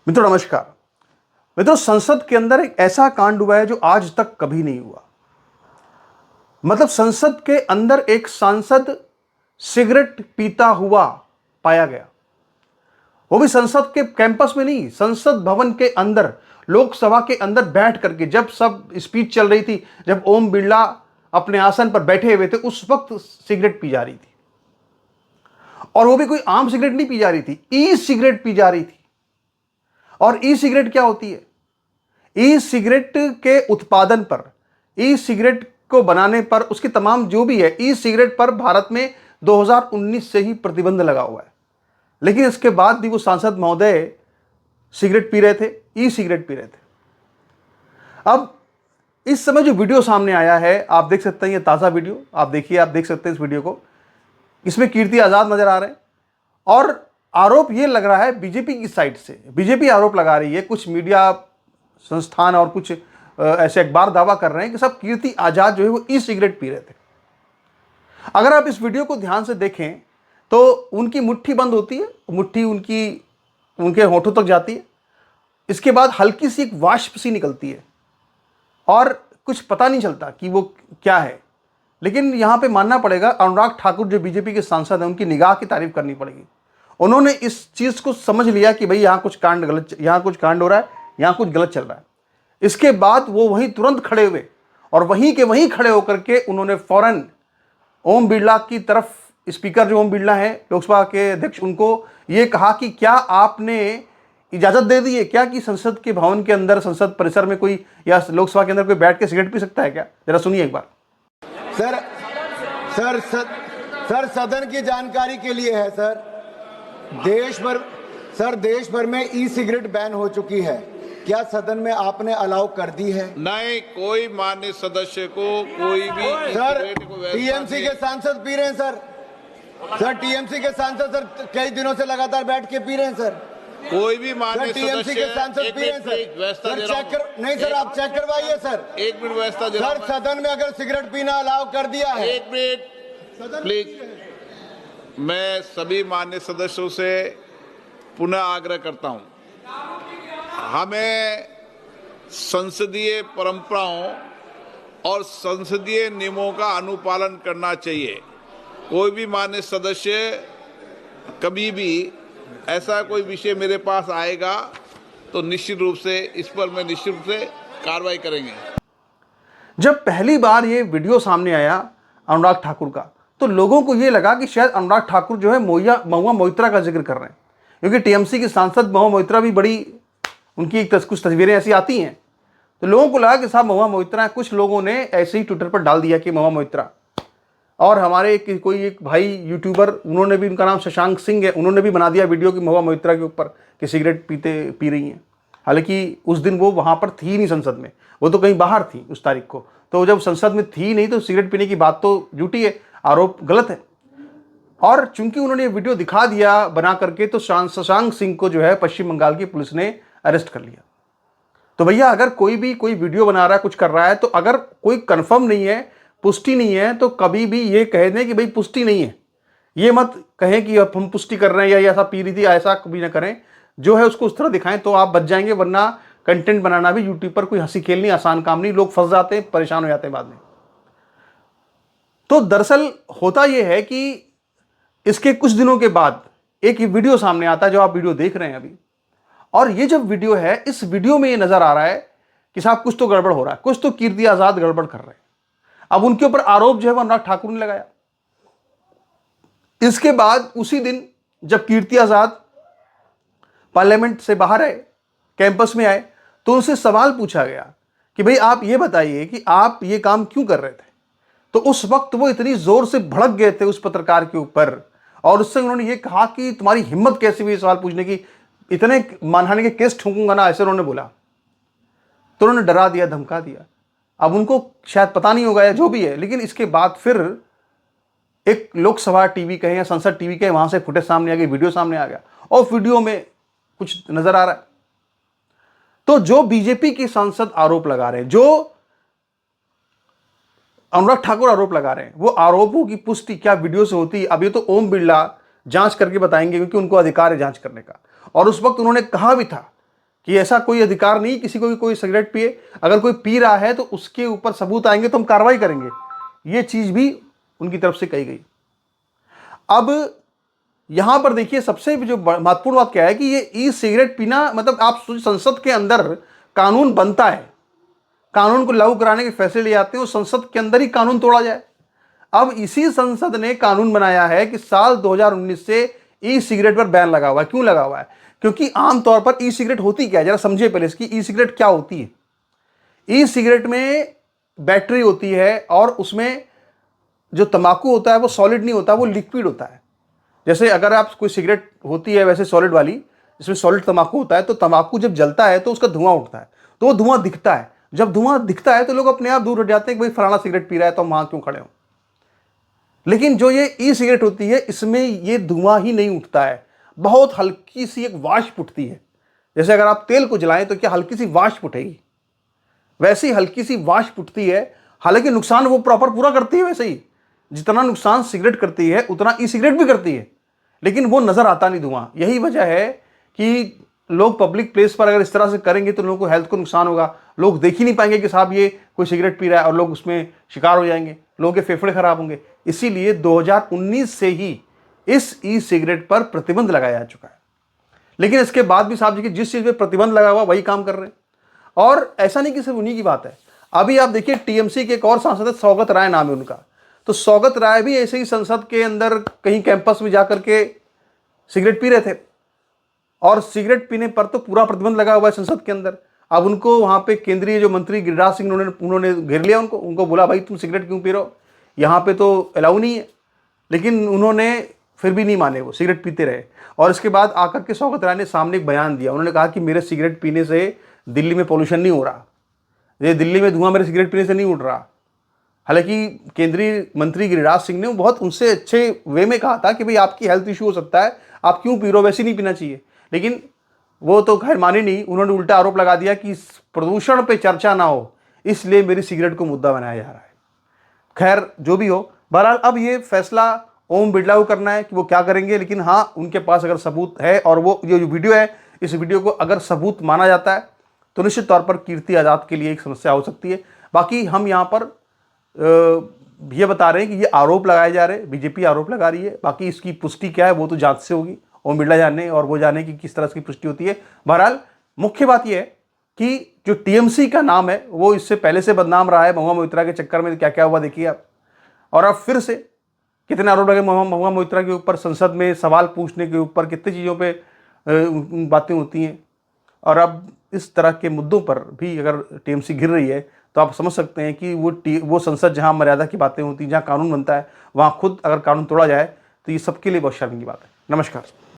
मित्रों नमस्कार। मित्रों, संसद के अंदर एक ऐसा कांड हुआ है जो आज तक कभी नहीं हुआ। मतलब संसद के अंदर एक सांसद सिगरेट पीता हुआ पाया गया, वो भी संसद के कैंपस में नहीं, संसद भवन के अंदर, लोकसभा के अंदर बैठ करके, जब सब स्पीच चल रही थी, जब ओम बिरला अपने आसन पर बैठे हुए थे, उस वक्त सिगरेट पी जा रही थी। और वो भी कोई आम सिगरेट नहीं पी जा रही थी, ई सिगरेट पी जा रही थी। और ई सिगरेट क्या होती है? ई सिगरेट के उत्पादन पर, ई सिगरेट को बनाने पर, उसकी तमाम जो भी है, ई सिगरेट पर भारत में 2019 से ही प्रतिबंध लगा हुआ है। लेकिन इसके बाद भी वो सांसद महोदय सिगरेट पी रहे थे, ई सिगरेट पी रहे थे। अब इस समय जो वीडियो सामने आया है, आप देख सकते हैं, ये ताज़ा वीडियो आप देखिए, आप देख सकते हैं इस वीडियो को। इसमें कीर्ति आज़ाद नजर आ रहे हैं और आरोप ये लग रहा है बीजेपी की साइड से, बीजेपी आरोप लगा रही है, कुछ मीडिया संस्थान और कुछ ऐसे अखबार दावा कर रहे हैं कि सब कीर्ति आजाद जो है वो ई सिगरेट पी रहे थे। अगर आप इस वीडियो को ध्यान से देखें तो उनकी मुट्ठी बंद होती है, मुट्ठी उनके होठों तक जाती है, इसके बाद हल्की सी एक वाष्प सी निकलती है और कुछ पता नहीं चलता कि वो क्या है। लेकिन यहाँ पे मानना पड़ेगा, अनुराग ठाकुर जो बीजेपी के सांसद हैं, उनकी निगाह की तारीफ करनी पड़ेगी। उन्होंने इस चीज़ को समझ लिया कि भाई यहाँ कुछ कांड हो रहा है, यहाँ कुछ गलत चल रहा है। इसके बाद वो वहीं तुरंत खड़े हुए और वहीं के वहीं खड़े होकर के उन्होंने फौरन ओम बिरला की तरफ, स्पीकर जो ओम बिरला हैं, लोकसभा के अध्यक्ष, उनको ये कहा कि क्या आपने इजाज़त दे दी है क्या कि संसद के भवन के अंदर, संसद परिसर में कोई या लोकसभा के अंदर कोई बैठ के सिगरेट पी सकता है क्या? जरा सुनिए एक बार। सर सदन की जानकारी के लिए है सर, देश भर में ई सिगरेट बैन हो चुकी है, क्या सदन में आपने अलाउ कर दी है? नहीं, कोई मान्य सदस्य को कोई भी सर टीएमसी के सांसद पी रहे हैं सर टीएमसी के सांसद सर कई दिनों से लगातार बैठ के पी रहे हैं सर। कोई भी मान्य टीएमसी के सांसद पी रहे हैं सर नहीं सर, आप चेक करवाइए सर। एक मिनट व्यवस्था दे रहा हूं। सर सदन में अगर सिगरेट पीना अलाउ कर दिया है, एक मिनट प्लीज। मैं सभी मान्य सदस्यों से पुनः आग्रह करता हूं, हमें संसदीय परंपराओं और संसदीय नियमों का अनुपालन करना चाहिए। कोई भी मान्य सदस्य कभी भी ऐसा कोई विषय मेरे पास आएगा तो निश्चित रूप से इस पर मैं निश्चित रूप से कार्रवाई करेंगे। जब पहली बार ये वीडियो सामने आया अनुराग ठाकुर का, तो लोगों को ये लगा कि शायद अनुराग ठाकुर जो है महुआ मोइत्रा का जिक्र कर रहे हैं, क्योंकि टीएमसी की सांसद महुआ मोइत्रा भी बड़ी, उनकी कुछ तस्वीरें ऐसी आती हैं, तो लोगों को लगा कि साहब महुआ मोइत्रा है। कुछ लोगों ने ऐसे ही ट्विटर पर डाल दिया कि महुआ मोइत्रा। और हमारे कोई एक भाई यूट्यूबर, उन्होंने भी, उनका नाम शशांक सिंह है, उन्होंने भी बना दिया वीडियो कि महुआ मोइत्रा के ऊपर कि सिगरेट पी रही हैं। हालांकि उस दिन वो वहाँ पर थी नहीं संसद में, वो तो कहीं बाहर थी उस तारीख को। तो जब संसद में थी नहीं तो सिगरेट पीने की बात तो झूठी है, आरोप गलत है। और चूंकि उन्होंने ये वीडियो दिखा दिया बना करके, तो शशांक सिंह को जो है पश्चिम बंगाल की पुलिस ने अरेस्ट कर लिया। तो भैया, अगर कोई वीडियो बना रहा है, कुछ कर रहा है, तो अगर कोई कंफर्म नहीं है, पुष्टि नहीं है, तो कभी भी ये कह दें कि भाई पुष्टि नहीं है। ये मत कहें कि अब हम पुष्टि कर रहे हैं या ऐसा पी रही थी, ऐसा कभी ना करें। जो है उसको उस तरह दिखाएं तो आप बच जाएंगे, वरना कंटेंट बनाना भी यूट्यूब पर कोई हंसी खेल नहीं, आसान काम नहीं, लोग फंस जाते हैं, परेशान हो जाते हैं बाद में। तो दरअसल होता यह है कि इसके कुछ दिनों के बाद एक वीडियो सामने आता है, जो आप वीडियो देख रहे हैं अभी। और ये जब वीडियो है, इस वीडियो में ये नजर आ रहा है कि साहब कुछ तो गड़बड़ हो रहा है, कुछ तो कीर्ति आजाद गड़बड़ कर रहे हैं। अब उनके ऊपर आरोप जो है वो अनुराग ठाकुर ने लगाया। इसके बाद उसी दिन जब कीर्ति आजाद पार्लियामेंट से बाहर आए, कैंपस में आए, तो उनसे सवाल पूछा गया कि भाई आप ये बताइए कि आप ये काम क्यों कर रहे थे। तो उस वक्त वो इतनी जोर से भड़क गए थे उस पत्रकार के ऊपर, और उससे उन्होंने ये कहा कि तुम्हारी हिम्मत कैसी हुई सवाल पूछने की, इतने मानहानि के केस ठोकूंगा ना, ऐसे उन्होंने बोला। तो उन्होंने डरा दिया, धमका दिया। अब उनको शायद पता नहीं होगा या जो भी है, लेकिन इसके बाद फिर एक लोकसभा टीवी कहे या संसद टीवी कहे, वहां से फुटेज सामने आ गई, वीडियो सामने आ गया, और वीडियो में कुछ नजर आ रहा है। तो जो बीजेपी के सांसद आरोप लगा रहे हैं, जो अनुराग ठाकुर आरोप लगा रहे हैं, वो आरोपों की पुष्टि क्या वीडियो से होती है? अब ये तो ओम बिरला जांच करके बताएंगे, क्योंकि उनको अधिकार है जांच करने का। और उस वक्त उन्होंने कहा भी था कि ऐसा कोई अधिकार नहीं किसी को भी कोई सिगरेट पिए। अगर कोई पी रहा है तो उसके ऊपर सबूत आएंगे तो हम कार्रवाई करेंगे, ये चीज भी उनकी तरफ से कही गई। अब यहां पर देखिए सबसे जो महत्वपूर्ण बात क्या है कि ये ई सिगरेट पीना, मतलब आप संसद के अंदर कानून बनता है, कानून को लागू कराने के फैसले लिए जाते हैं, उस संसद के अंदर ही कानून तोड़ा जाए। अब इसी संसद ने कानून बनाया है कि साल 2019 से ई सिगरेट पर बैन लगा हुआ है। क्यों लगा हुआ है? क्योंकि आमतौर पर ई सिगरेट होती क्या है, जरा समझिए पहले इसकी ई सिगरेट क्या होती है। ई सिगरेट में बैटरी होती है और उसमें जो तंबाकू होता है वो सॉलिड नहीं होता, वो लिक्विड होता है। जैसे अगर आप कोई सिगरेट होती है वैसे सॉलिड वाली, जिसमें सॉलिड तंबाकू होता है, तो तंबाकू जब जलता है तो उसका धुआं उठता है, तो वो धुआं दिखता है। जब धुआं दिखता है तो लोग अपने आप दूर हट जाते हैं कि भाई फलाना सिगरेट पी रहा है तो हम वहां क्यों खड़े हो। लेकिन जो ये ई सिगरेट होती है इसमें ये धुआं ही नहीं उठता है, बहुत हल्की सी एक वाष्प उठती है। जैसे अगर आप तेल को जलाएं तो क्या हल्की सी वाष्प उठेगी, वैसी हल्की सी वाष्प उठती है। हालांकि नुकसान वो प्रॉपर पूरा करती है, वैसे ही जितना नुकसान सिगरेट करती है उतना ई सिगरेट भी करती है, लेकिन वो नजर आता नहीं धुआं। यही वजह है कि लोग पब्लिक प्लेस पर अगर इस तरह से करेंगे तो लोगों को हेल्थ को नुकसान होगा, लोग देख ही नहीं पाएंगे कि साहब ये कोई सिगरेट पी रहा है, और लोग उसमें शिकार हो जाएंगे, लोगों के फेफड़े खराब होंगे। इसीलिए 2019 से ही इस ई सिगरेट पर प्रतिबंध लगाया जा चुका है। लेकिन इसके बाद भी साहब जी की जिस चीज पे प्रतिबंध लगा हुआ वही काम कर रहे हैं। और ऐसा नहीं कि सिर्फ उन्हीं की बात है, अभी आप देखिए टीएमसी के एक और सांसद है, सौगत राय नाम है उनका, तो सौगत राय भी ऐसे ही संसद के अंदर कहीं कैंपस में जाकर के सिगरेट पी रहे थे, और सिगरेट पीने पर तो पूरा प्रतिबंध लगा हुआ है संसद के अंदर। अब उनको वहां पे केंद्रीय जो मंत्री गिरिराज सिंह उन्होंने घेर लिया उनको बोला भाई तुम सिगरेट क्यों पी रहे हो, यहाँ पे तो अलाउ नहीं है। लेकिन उन्होंने फिर भी नहीं माने, वो सिगरेट पीते रहे। और इसके बाद आकर के सौगत राय ने सामने एक बयान दिया, उन्होंने कहा कि मेरे सिगरेट पीने से दिल्ली में पोल्यूशन नहीं हो रहा, ये दिल्ली में धुआं मेरे सिगरेट पीने से नहीं उड़ रहा। हालांकि केंद्रीय मंत्री गिरिराज सिंह ने बहुत उनसे अच्छे वे में कहा था कि भाई आपकी हेल्थ इशू हो सकता है, आप क्यों पी रहे हो, वैसे नहीं पीना चाहिए। लेकिन वो तो खैर माने नहीं, उन्होंने उल्टा आरोप लगा दिया कि प्रदूषण पे चर्चा ना हो इसलिए मेरी सिगरेट को मुद्दा बनाया जा रहा है। खैर जो भी हो, बहरहाल अब ये फैसला ओम बिरला को करना है कि वो क्या करेंगे। लेकिन हाँ, उनके पास अगर सबूत है, और वो जो वीडियो है, इस वीडियो को अगर सबूत माना जाता है तो निश्चित तौर पर कीर्ति आज़ाद के लिए एक समस्या हो सकती है। बाकी हम यहाँ पर ये बता रहे हैं कि ये आरोप लगाए जा रहे हैं, बीजेपी आरोप लगा रही है, बाकी इसकी पुष्टि क्या है वो तो जांच से होगी, ओम बिरला जाने और वो जाने कि किस तरह की पुष्टि होती है। बहरहाल मुख्य बात यह है कि जो टीएमसी का नाम है वो इससे पहले से बदनाम रहा है। महुआ मोइत्रा के चक्कर में क्या क्या हुआ देखिए आप, और अब फिर से कितने आरोप लगे महुआ मोइत्रा के ऊपर, संसद में सवाल पूछने के ऊपर कितनी चीज़ों पे बातें होती हैं। और अब इस तरह के मुद्दों पर भी अगर टीएमसी घिर रही है तो आप समझ सकते हैं कि वो संसद जहां मर्यादा की बातें होती हैं, जहां कानून बनता है, वहां खुद अगर कानून तोड़ा जाए तो ये सबके लिए बहुत शर्म की बात है। नमस्कार।